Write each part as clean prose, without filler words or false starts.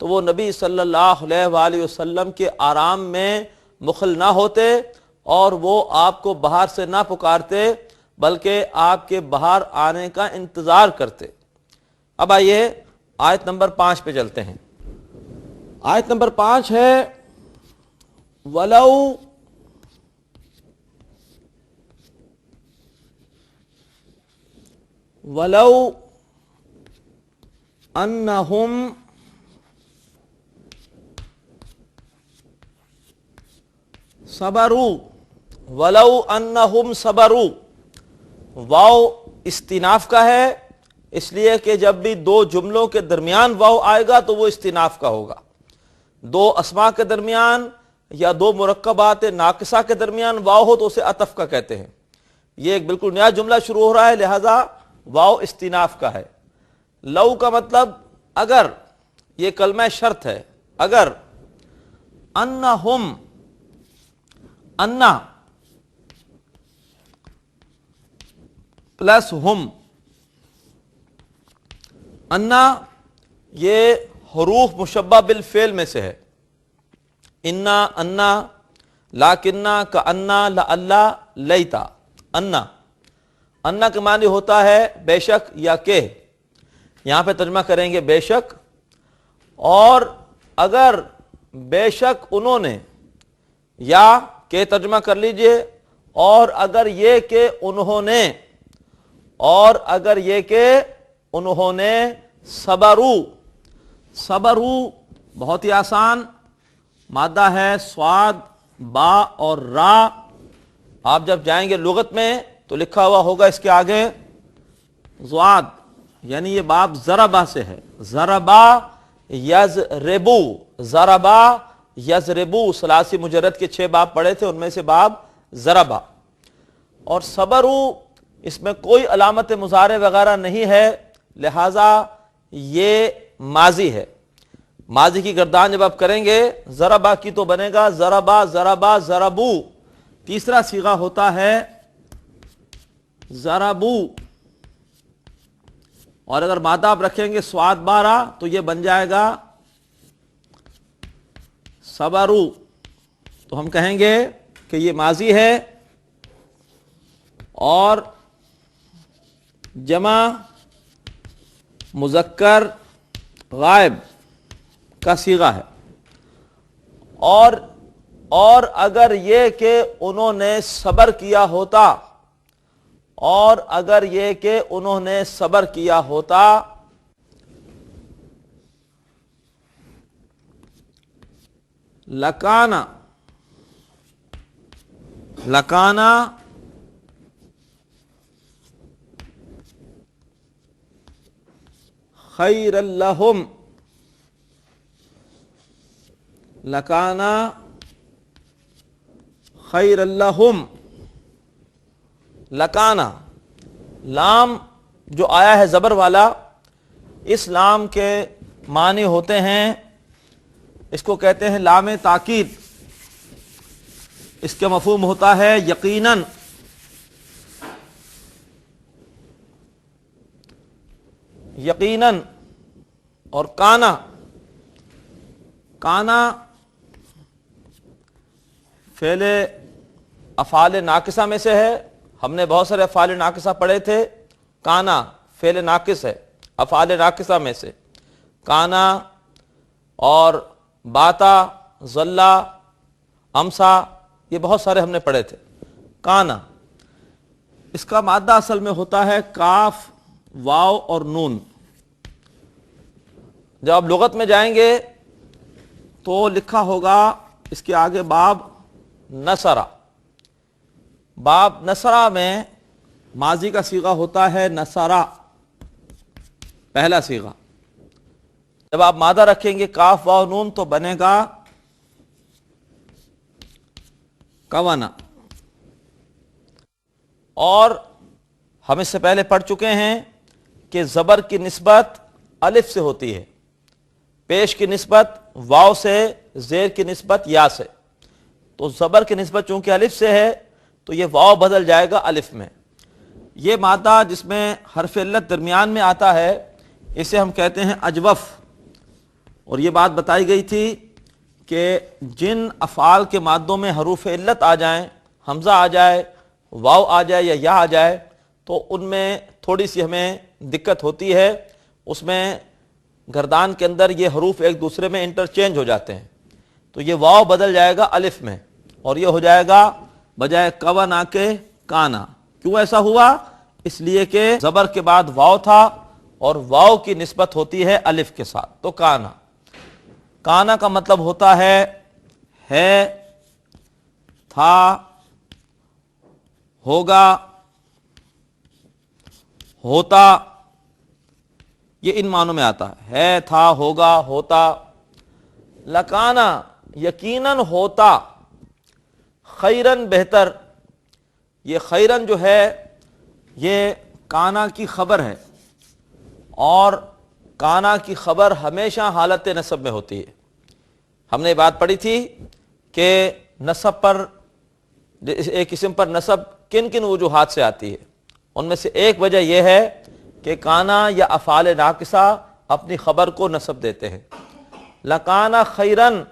تو وہ نبی صلی اللہ علیہ وآلہ وسلم کے آرام میں مخل نہ ہوتے اور وہ آپ کو باہر سے نہ پکارتے بلکہ آپ کے باہر آنے کا انتظار کرتے۔ اب آئیے آیت نمبر 5 پہ چلتے ہیں۔ آیت نمبر 5 ہے وَلَوْ أَنَّهُمْ صبروا ولو انہم صبروا، واو استناف کا ہے، اس لیے کہ جب بھی دو جملوں کے درمیان واو آئے گا تو وہ استناف کا ہوگا۔ دو اسماء کے درمیان یا دو مرکبات ناقصہ کے درمیان واو ہو تو اسے عطف کا کہتے ہیں۔ یہ ایک بالکل نیا جملہ شروع ہو رہا ہے، لہذا واو استناف کا ہے۔ لو کا مطلب اگر، یہ کلمہ شرط ہے، اگر انہم، انا پلس ہم، انا یہ حروف مشبہ بالفعل میں سے ہے، انا، انا، لاکنہ، کانا، لعلہ، لیتا۔ انا، انا کے معنی ہوتا ہے بے شک یا کہ، یہاں پہ ترجمہ کریں گے بے شک، اور اگر بے شک انہوں نے، یا کہ ترجمہ کر لیجئے، اور اگر یہ کہ انہوں نے، اور اگر یہ کہ انہوں نے صبرو، صبرو بہت ہی آسان مادہ ہے، صاد، با اور را۔ آپ جب جائیں گے لغت میں تو لکھا ہوا ہوگا اس کے آگے زواد، یعنی یہ باب ضربہ سے ہے، ضربہ یضربو، ضربہ یضربو، ثلاثی مجرد کے 6 باب پڑھے تھے، ان میں سے باب ضربہ۔ اور صبرو اس میں کوئی علامت مضارع وغیرہ نہیں ہے، لہذا یہ ماضی ہے۔ ماضی کی گردان جب آپ کریں گے ضربہ کی تو بنے گا ضربہ، ضربہ، ضربو۔ تیسرا صیغہ ہوتا ہے ضربو، اور اگر مادہ آپ رکھیں گے سواد 12 تو یہ بن جائے گا صبرو۔ تو ہم کہیں گے کہ یہ ماضی ہے اور جمع مذکر غائب کا صیغہ ہے، اور اگر یہ کہ انہوں نے صبر کیا ہوتا، اور اگر یہ کہ انہوں نے صبر کیا ہوتا، لکانا، لکانا خیر لہم، لکانا خیر لہم۔ لکانا لام جو آیا ہے زبر والا، اس لام کے معنی ہوتے ہیں، اس کو کہتے ہیں لام تاکید، اس کا مفہوم ہوتا ہے یقیناً، یقیناً۔ اور کانا، کانا فعل افعال ناقصہ میں سے ہے، ہم نے بہت سارے افعال ناقصہ پڑھے تھے۔ کانا فعل ناقص ہے افعال ناقصہ میں سے، کانا اور باتا، ظلا، امسا، یہ بہت سارے ہم نے پڑھے تھے۔ کانا اس کا مادہ اصل میں ہوتا ہے کاف، واو اور نون۔ جب آپ لغت میں جائیں گے تو لکھا ہوگا اس کے آگے باب نصرہ، باب نصرہ میں ماضی کا صیغہ ہوتا ہے نصرہ، پہلا صیغہ۔ جب آپ مادہ رکھیں گے کاف، واو، نون تو بنے گا کوانا۔ اور ہم اس سے پہلے پڑھ چکے ہیں کہ زبر کی نسبت الف سے ہوتی ہے، پیش کی نسبت واو سے، زیر کی نسبت یا سے۔ تو زبر کی نسبت چونکہ الف سے ہے تو یہ واو بدل جائے گا الف میں۔ یہ مادہ جس میں حرف علت درمیان میں آتا ہے اسے ہم کہتے ہیں اجوف، اور یہ بات بتائی گئی تھی کہ جن افعال کے مادوں میں حروف علت آ جائیں، حمزہ آ جائے، واو آ جائے یا آ جائے، تو ان میں تھوڑی سی ہمیں دقت ہوتی ہے، اس میں گردان کے اندر یہ حروف ایک دوسرے میں انٹرچینج ہو جاتے ہیں. تو یہ واو بدل جائے گا الف میں، اور یہ ہو جائے گا بجائے کوانا کے کانا. کیوں ایسا ہوا؟ اس لیے کہ زبر کے بعد واو تھا اور واو کی نسبت ہوتی ہے الف کے ساتھ، تو کانا. کانا کا مطلب ہوتا ہے تھا، ہوگا، ہوتا، یہ ان معنوں میں آتا ہے تھا، ہوگا، ہوتا. لکانا یقیناً ہوتا، خیرن بہتر. یہ خیرن جو ہے یہ کانا کی خبر ہے، اور کانا کی خبر ہمیشہ حالت نصب میں ہوتی ہے. ہم نے بات پڑھی تھی کہ نصب پر، ایک اسم پر نصب کن کن وجوہات سے آتی ہے. ان میں سے ایک وجہ یہ ہے کہ کانا یا افعال ناقصہ اپنی خبر کو نصب دیتے ہیں. لکانا خیرن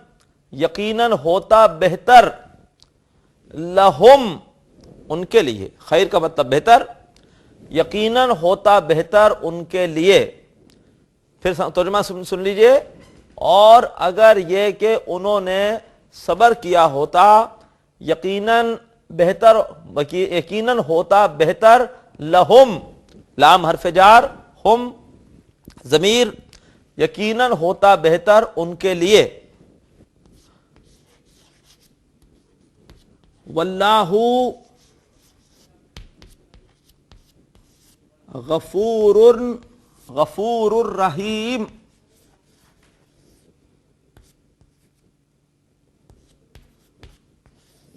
یقیناً ہوتا بہتر، لہم ان کے لیے، خیر کا مطلب بہتر، یقیناً ہوتا بہتر ان کے لیے. پھر ترجمہ سن لیجئے، اور اگر یہ کہ انہوں نے صبر کیا ہوتا، یقیناً بہتر، یقیناً ہوتا بہتر، لہم لام حرف جار، ہم ضمیر، یقیناً ہوتا بہتر ان کے لیے. واللہ غفور الرحیم.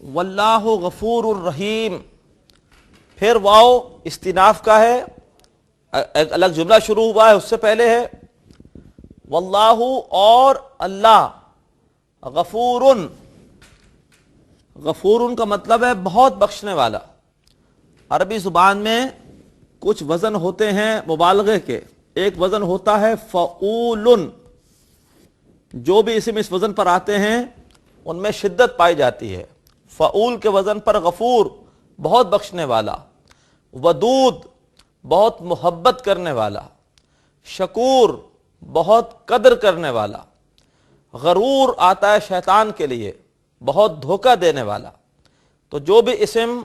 واللہ غفور الرحیم. پھر واو استناف کا ہے، ایک الگ جملہ شروع ہوا ہے، اس سے پہلے ہے واللہ، اور اللہ، غفورن. غفورن کا مطلب ہے بہت بخشنے والا. عربی زبان میں کچھ وزن ہوتے ہیں مبالغے کے. ایک وزن ہوتا ہے فعولن. جو بھی اسم اس وزن پر آتے ہیں ان میں شدت پائی جاتی ہے. فعول کے وزن پر غفور بہت بخشنے والا، ودود بہت محبت کرنے والا، شکور بہت قدر کرنے والا، غرور آتا ہے شیطان کے لیے، بہت دھوکہ دینے والا. تو جو بھی اسم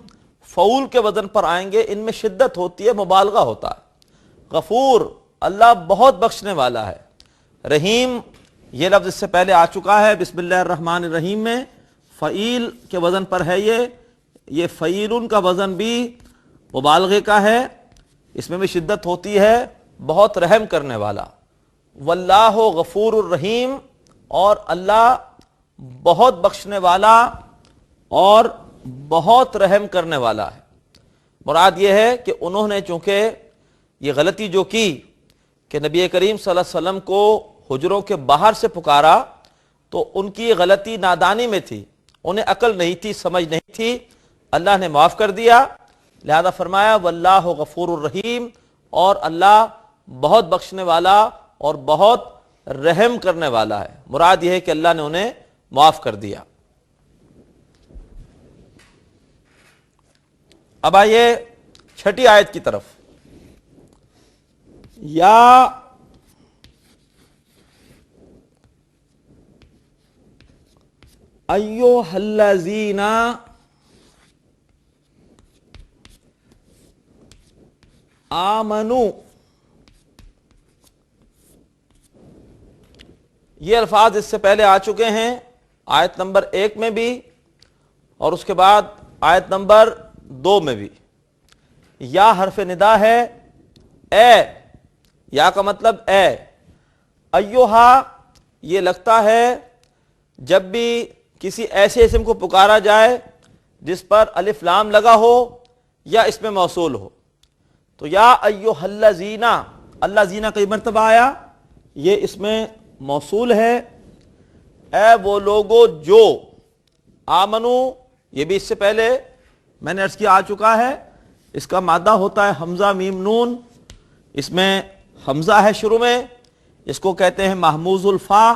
فعول کے وزن پر آئیں گے ان میں شدت ہوتی ہے، مبالغہ ہوتا ہے. غفور اللہ بہت بخشنے والا ہے. رحیم یہ لفظ اس سے پہلے آ چکا ہے بسم اللہ الرحمن الرحیم میں، فعیل کے وزن پر ہے. یہ فعیلن کا وزن بھی مبالغے کا ہے، اس میں بھی شدت ہوتی ہے، بہت رحم کرنے والا. واللہ غفور الرحیم، اور اللہ بہت بخشنے والا اور بہت رحم کرنے والا ہے. مراد یہ ہے کہ انہوں نے چونکہ یہ غلطی جو کی کہ نبی کریم صلی اللہ علیہ وسلم کو حجروں کے باہر سے پکارا، تو ان کی یہ غلطی نادانی میں تھی، انہیں عقل نہیں تھی، سمجھ نہیں تھی. اللہ نے معاف کر دیا، لہذا فرمایا واللہ غفور الرحیم، اور اللہ بہت بخشنے والا اور بہت رحم کرنے والا ہے. مراد یہ ہے کہ اللہ نے انہیں معاف کر دیا. اب آئیے چھٹی آیت کی طرف. یا ایھا الذین آمنو، یہ الفاظ اس سے پہلے آ چکے ہیں آیت نمبر 1 میں بھی اور اس کے بعد آیت نمبر 2 میں بھی. یا حرف ندا ہے، اے، یا کا مطلب اے. ایھا یہ لگتا ہے جب بھی کسی ایسے اسم کو پکارا جائے جس پر الف لام لگا ہو یا اس میں موصول ہو. تو یا ایھا الذین، الذین کئی مرتبہ آیا، یہ اس میں موصول ہے. اے وہ لوگو جو، آمنو یہ بھی اس سے پہلے میں نے عرض کیا آ چکا ہے. اس کا مادہ ہوتا ہے حمزہ میم نون، اس میں حمزہ ہے شروع میں، اس کو کہتے ہیں محموز الفا،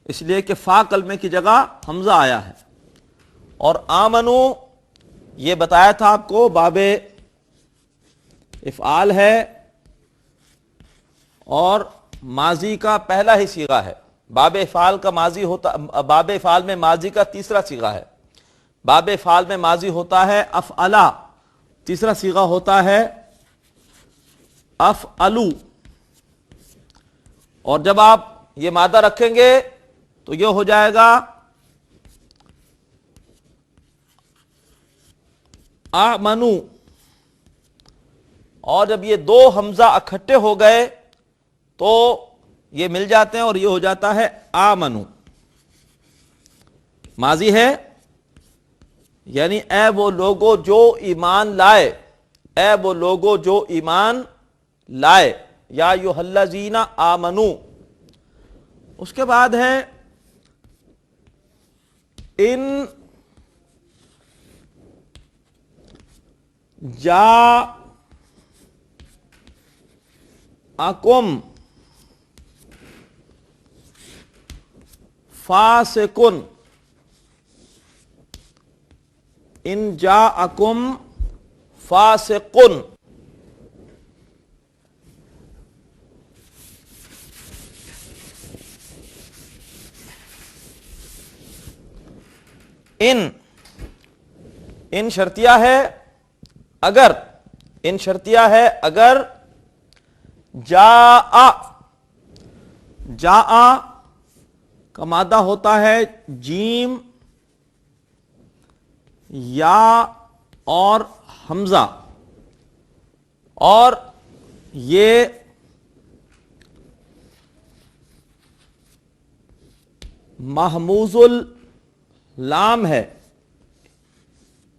اس لیے کہ فا کلمے کی جگہ حمزہ آیا ہے. اور آمنو یہ بتایا تھا آپ کو باب افعال ہے اور ماضی کا پہلا ہی صیغہ ہے. باب افعال کا ماضی ہوتا، باب افعال میں ماضی کا تیسرا صیغہ ہے. باب افعال میں ماضی ہوتا ہے افعلا، تیسرا صیغہ ہوتا ہے افعلو. اور جب آپ یہ مادہ رکھیں گے تو یہ ہو جائے گا آمنو. اور جب یہ دو حمزہ اکٹھے ہو گئے تو یہ مل جاتے ہیں اور یہ ہو جاتا ہے آمنو. ماضی ہے، یعنی اے وہ لوگو جو ایمان لائے، اے وہ لوگو جو ایمان لائے، یا ایھا الذین آمنو. اس کے بعد ہے ان جاءکم فاسقن، ان جاءکم فاسقن. ان شرطیہ ہے اگر، ان شرطیہ ہے اگر جاء، جاء کا مادہ ہوتا ہے جیم یا اور حمزہ، اور یہ محموز اللام ہے،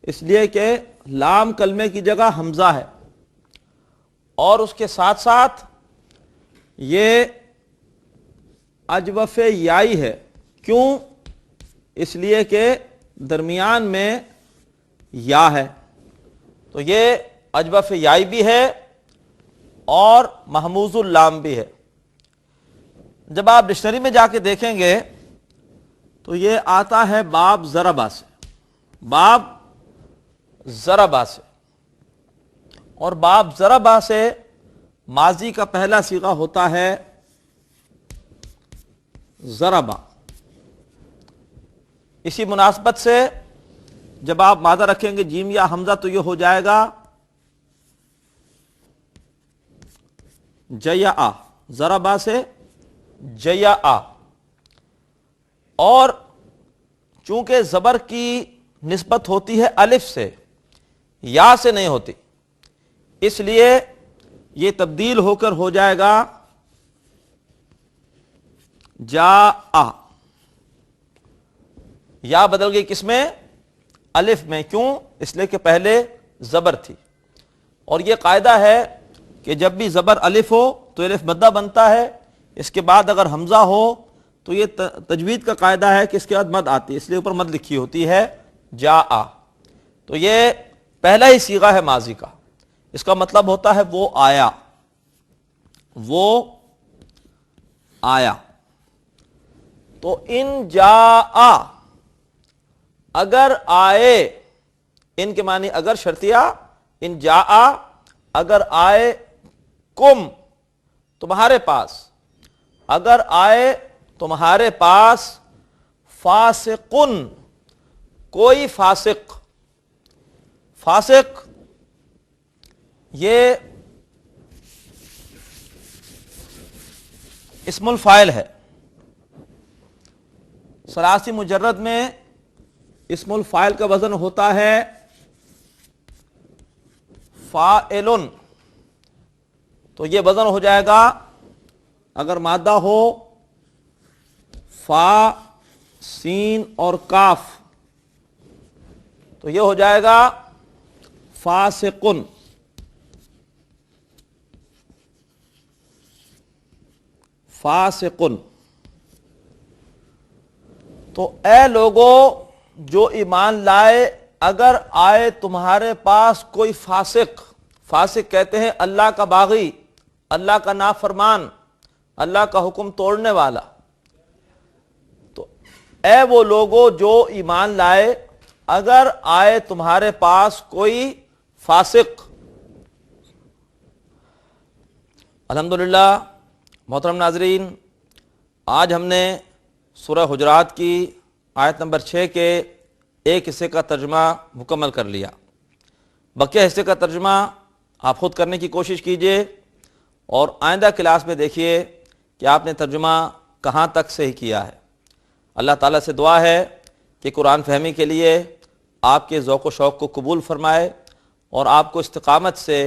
اس لیے کہ لام کلمے کی جگہ حمزہ ہے. اور اس کے ساتھ ساتھ یہ اجوف یائی ہے. کیوں؟ اس لیے کہ درمیان میں یا ہے، تو یہ اجوف یائی بھی ہے اور محموز اللام بھی ہے. جب آپ ڈکشنری میں جا کے دیکھیں گے تو یہ آتا ہے باب ضربہ سے، باب ضربہ سے. اور باب ضربہ سے ماضی کا پہلا صیغہ ہوتا ہے ضربہ. اسی مناسبت سے جب آپ مادہ رکھیں گے جیم یا حمزہ تو یہ ہو جائے گا جیاء، ضربہ سے جیاء. اور چونکہ زبر کی نسبت ہوتی ہے الف سے، یا سے نہیں ہوتی، اس لیے یہ تبدیل ہو کر ہو جائے گا جاء. یا بدل گئی کس میں؟ الف میں. کیوں؟ اس لیے کہ پہلے زبر تھی. اور یہ قاعدہ ہے کہ جب بھی زبر الف ہو تو الف مدہ بنتا ہے، اس کے بعد اگر حمزہ ہو تو یہ تجوید کا قاعدہ ہے کہ اس کے بعد مد آتی ہے، اس لیے اوپر مد لکھی ہوتی ہے جاء. تو یہ پہلا ہی صیغہ ہے ماضی کا، اس کا مطلب ہوتا ہے وہ آیا، وہ آیا. تو ان جاء اگر آئے، ان کے معنی اگر شرطیہ، ان جاء اگر آئے، کم تمہارے پاس، اگر آئے تمہارے پاس، فاسقن کوئی فاسق. فاسق یہ اسم الفاعل ہے. ثلاثی مجرد میں اسم الفاعل کا وزن ہوتا ہے فاعلن. تو یہ وزن ہو جائے گا اگر مادہ ہو فا، سین اور کاف تو یہ ہو جائے گا فاسقن. فاسقن. تو اے لوگو جو ایمان لائے، اگر آئے تمہارے پاس کوئی فاسق، فاسق کہتے ہیں اللہ کا باغی، اللہ کا نافرمان، اللہ کا حکم توڑنے والا. تو اے وہ لوگوں جو ایمان لائے، اگر آئے تمہارے پاس کوئی فاسق. الحمدللہ محترم ناظرین، آج ہم نے سورہ حجرات کی آیت نمبر 6 کے ایک حصے کا ترجمہ مکمل کر لیا. بقیہ حصے کا ترجمہ آپ خود کرنے کی کوشش کیجئے اور آئندہ کلاس میں دیکھیے کہ آپ نے ترجمہ کہاں تک صحیح کیا ہے. اللہ تعالیٰ سے دعا ہے کہ قرآن فہمی کے لیے آپ کے ذوق و شوق کو قبول فرمائے اور آپ کو استقامت سے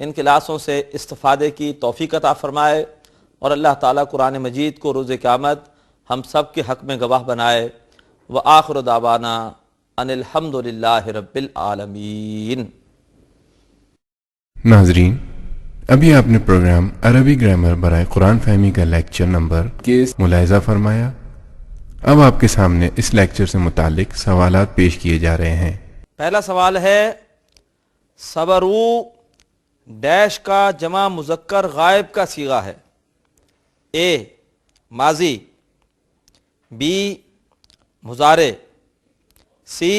ان کلاسوں سے استفادے کی توفیق عطا فرمائے، اور اللہ تعالیٰ قرآن مجید کو روز قیامت ہم سب کے حق میں گواہ بنائے. وآخر دعوانا ان الحمد للہ رب العالمین. ناظرین، ابھی آپ نے پروگرام عربی گرامر برائے قرآن فہمی کا لیکچر نمبر کے ملاحظہ فرمایا. اب آپ کے سامنے اس لیکچر سے متعلق سوالات پیش کیے جا رہے ہیں. پہلا سوال ہے، صبرو ڈیش کا جمع مذکر غائب کا صیغہ ہے. اے ماضی، بی مضارع، سی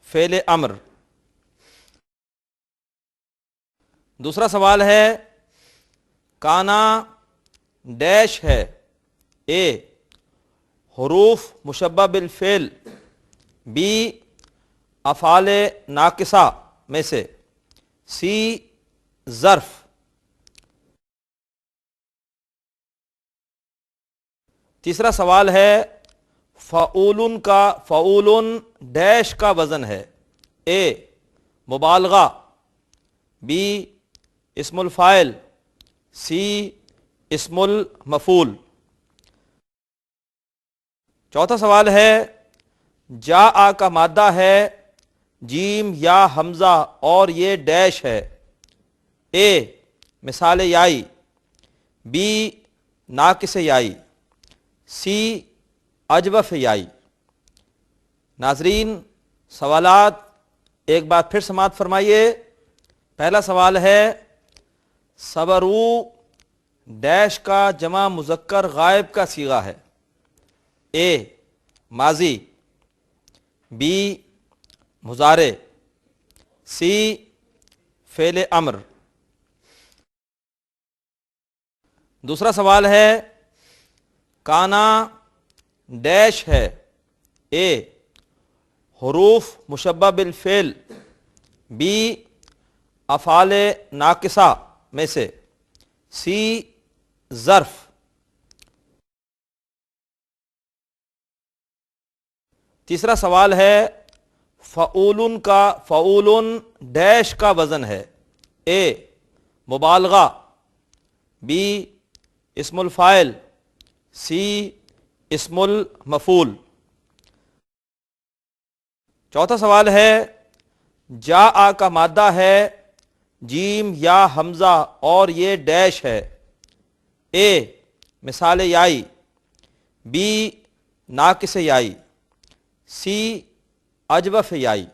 فعل امر. دوسرا سوال ہے، کانا ڈیش ہے. اے حروف مشبہ بالفعل، بی افعال ناقصہ میں سے، سی ظرف. تیسرا سوال ہے، فعولن کا فعولن ڈیش کا وزن ہے. اے مبالغہ، بی اسم الفاعل، سی اسم المفعول. چوتھا سوال ہے، جاء کا مادہ ہے جیم یا حمزہ اور یہ ڈیش ہے. اے مثال یائی، بی ناقص یائی، سی اجوف یائی. ناظرین سوالات ایک بار پھر سماعت فرمائیے. پہلا سوال ہے، صبرو ڈیش کا جمع مذکر غائب کا صیغہ ہے. اے ماضی، بی مضارع، سی فعل امر. دوسرا سوال ہے، کانا ڈیش ہے. اے حروف مشبہ بالفعل، بی افعال ناقصہ میں سے، سی ظرف. تیسرا سوال ہے، فعولن کا فعولن ڈیش کا وزن ہے. اے مبالغہ، بی اسم الفاعل، سی اسم المفعول. چوتھا سوال ہے، جاء کا مادہ ہے جیم یا حمزہ اور یہ ڈیش ہے. اے مثال یائی، بی ناقص یائی، سی اجوف یائی.